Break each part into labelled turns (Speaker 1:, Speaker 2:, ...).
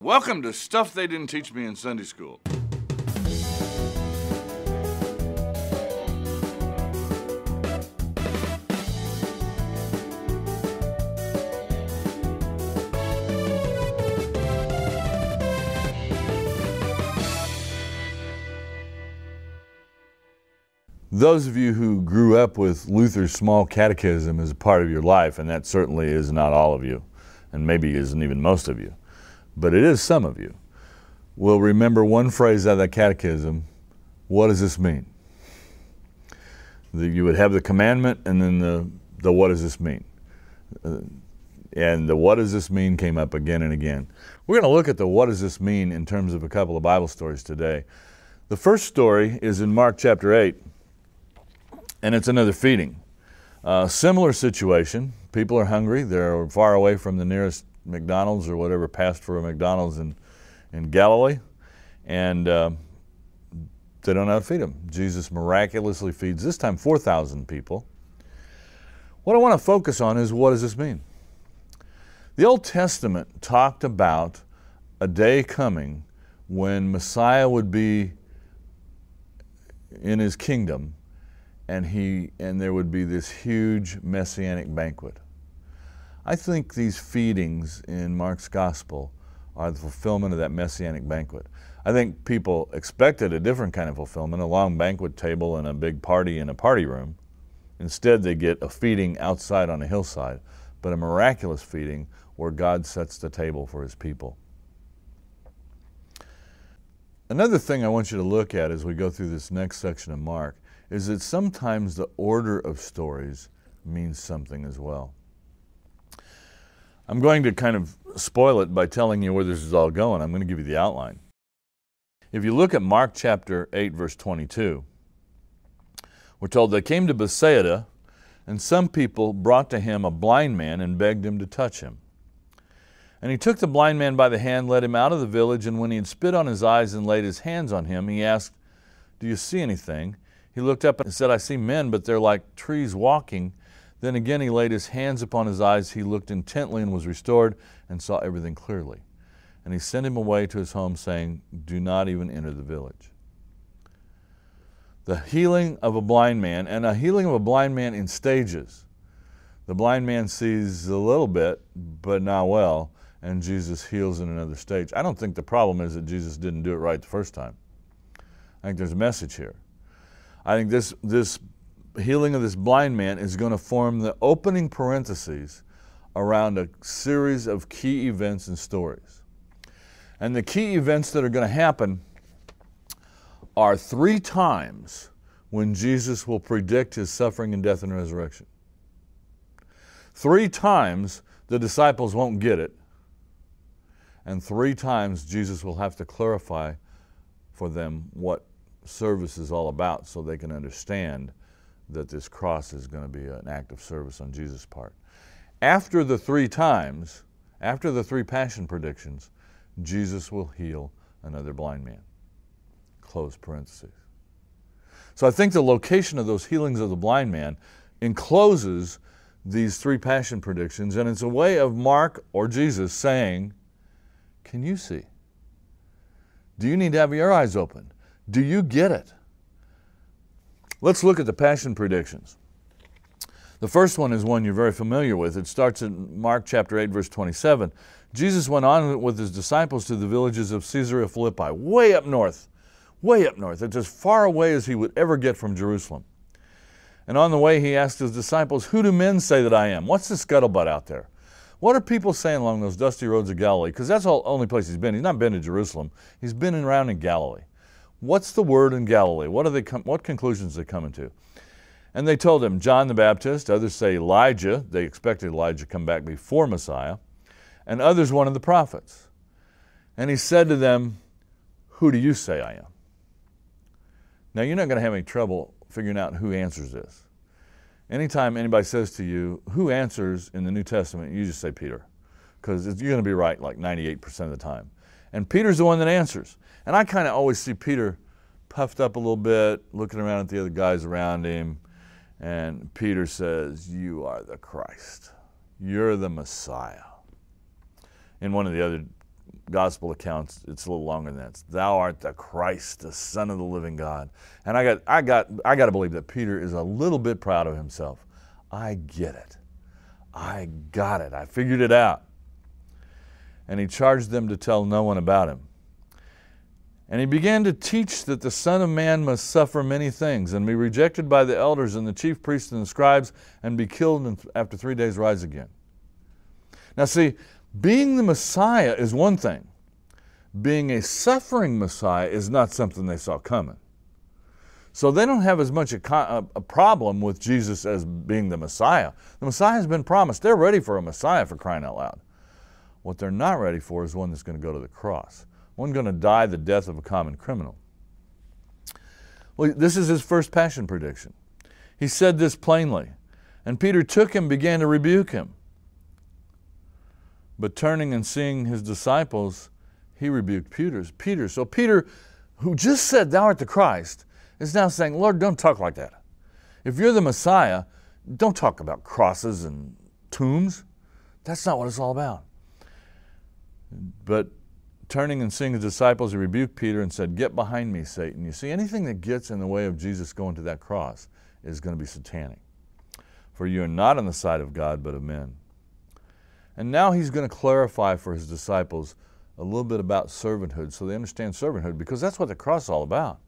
Speaker 1: Welcome to Stuff They Didn't Teach Me in Sunday School. Those of you who grew up with Luther's Small Catechism as a part of your life, and that certainly is not all of you, and maybe isn't even most of you, but it is some of you, will remember one phrase out of that catechism. What does this mean? You would have the commandment and then the what does this mean? And the what does this mean came up again and again. We're going to look at the what does this mean in terms of a couple of Bible stories today. The first story is in Mark chapter 8, and it's another feeding. Similar situation. People are hungry. They're far away from the nearest McDonald's or whatever passed for a McDonald's in Galilee, and they don't know how to feed them. Jesus miraculously feeds, this time 4,000 people. What I want to focus on is, what does this mean? The Old Testament talked about a day coming when Messiah would be in his kingdom, and there would be this huge messianic banquet. I think these feedings in Mark's gospel are the fulfillment of that messianic banquet. I think people expected a different kind of fulfillment, a long banquet table and a big party in a party room. Instead, they get a feeding outside on a hillside, but a miraculous feeding where God sets the table for his people. Another thing I want you to look at as we go through this next section of Mark is that sometimes the order of stories means something as well. I'm going to kind of spoil it by telling you where this is all going. I'm going to give you the outline. If you look at Mark chapter 8, verse 22, we're told they came to Bethsaida, and some people brought to him a blind man and begged him to touch him. And he took the blind man by the hand, led him out of the village, and when he had spit on his eyes and laid his hands on him, he asked, "Do you see anything?" He looked up and said, "I see men, but they're like trees walking." Then again he laid his hands upon his eyes. He looked intently and was restored and saw everything clearly. And he sent him away to his home, saying, "Do not even enter the village." The healing of a blind man, and a healing of a blind man in stages. The blind man sees a little bit, but not well, and Jesus heals in another stage. I don't think the problem is that Jesus didn't do it right the first time. I think there's a message here. I think this healing of this blind man is going to form the opening parentheses around a series of key events and stories. And the key events that are going to happen are 3 times when Jesus will predict his suffering and death and resurrection. 3 times the disciples won't get it, and 3 times Jesus will have to clarify for them what service is all about so they can understand that this cross is going to be an act of service on Jesus' part. After the 3 times, after the 3 passion predictions, Jesus will heal another blind man. Close parentheses. So I think the location of those healings of the blind man encloses these 3 passion predictions, and it's a way of Mark or Jesus saying, can you see? Do you need to have your eyes open? Do you get it? Let's look at the passion predictions. The first one is one you're very familiar with. It starts in Mark chapter 8, verse 27. Jesus went on with his disciples to the villages of Caesarea Philippi, way up north. It's as far away as he would ever get from Jerusalem. And on the way, he asked his disciples, "Who do men say that I am?" What's the scuttlebutt out there? What are people saying along those dusty roads of Galilee? Because that's the only place he's been. He's not been to Jerusalem. He's been around in Galilee. What's the word in Galilee? What conclusions are they coming to? And they told him, John the Baptist, others say Elijah. They expected Elijah to come back before Messiah. And others one of the prophets. And he said to them, "Who do you say I am?" Now you're not going to have any trouble figuring out who answers this. Anytime anybody says to you, who answers in the New Testament, you just say Peter. Because you're going to be right like 98% of the time. And Peter's the one that answers. And I kind of always see Peter puffed up a little bit, looking around at the other guys around him. And Peter says, "You are the Christ. You're the Messiah." In one of the other gospel accounts, it's a little longer than that. Thou art the Christ, the Son of the living God. And I got to believe that Peter is a little bit proud of himself. I get it. I got it. I figured it out. And he charged them to tell no one about him. And he began to teach that the Son of Man must suffer many things and be rejected by the elders and the chief priests and the scribes and be killed and after 3 days rise again. Now see, being the Messiah is one thing. Being a suffering Messiah is not something they saw coming. So they don't have as much a problem with Jesus as being the Messiah. The Messiah has been promised. They're ready for a Messiah, for crying out loud. What they're not ready for is one that's going to go to the cross. One going to die the death of a common criminal. Well, this is his first passion prediction. He said this plainly, and Peter took him and began to rebuke him. But turning and seeing his disciples, he rebuked Peter. So Peter, who just said, thou art the Christ, is now saying, Lord, don't talk like that. If you're the Messiah, don't talk about crosses and tombs. That's not what it's all about. But turning and seeing his disciples, he rebuked Peter and said, get behind me, Satan. You see, anything that gets in the way of Jesus going to that cross is going to be satanic. For you are not on the side of God, but of men. And now he's going to clarify for his disciples a little bit about servanthood so they understand servanthood, because that's what the cross is all about.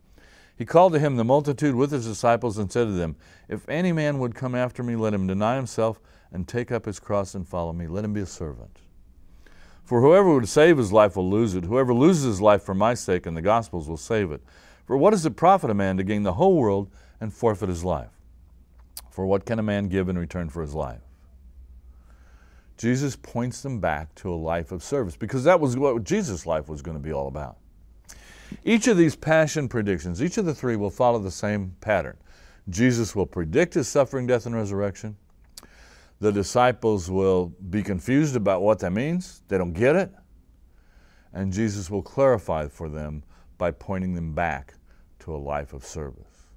Speaker 1: He called to him the multitude with his disciples and said to them, if any man would come after me, let him deny himself and take up his cross and follow me. Let him be a servant. For whoever would save his life will lose it. Whoever loses his life for my sake and the gospel's will save it. For what does it profit a man to gain the whole world and forfeit his life? For what can a man give in return for his life? Jesus points them back to a life of service, because that was what Jesus' life was going to be all about. Each of these passion predictions, each of the three, will follow the same pattern. Jesus will predict his suffering, death, and resurrection. The disciples will be confused about what that means. They don't get it. And Jesus will clarify for them by pointing them back to a life of service,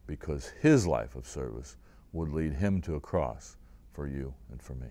Speaker 1: because his life of service would lead him to a cross for you and for me.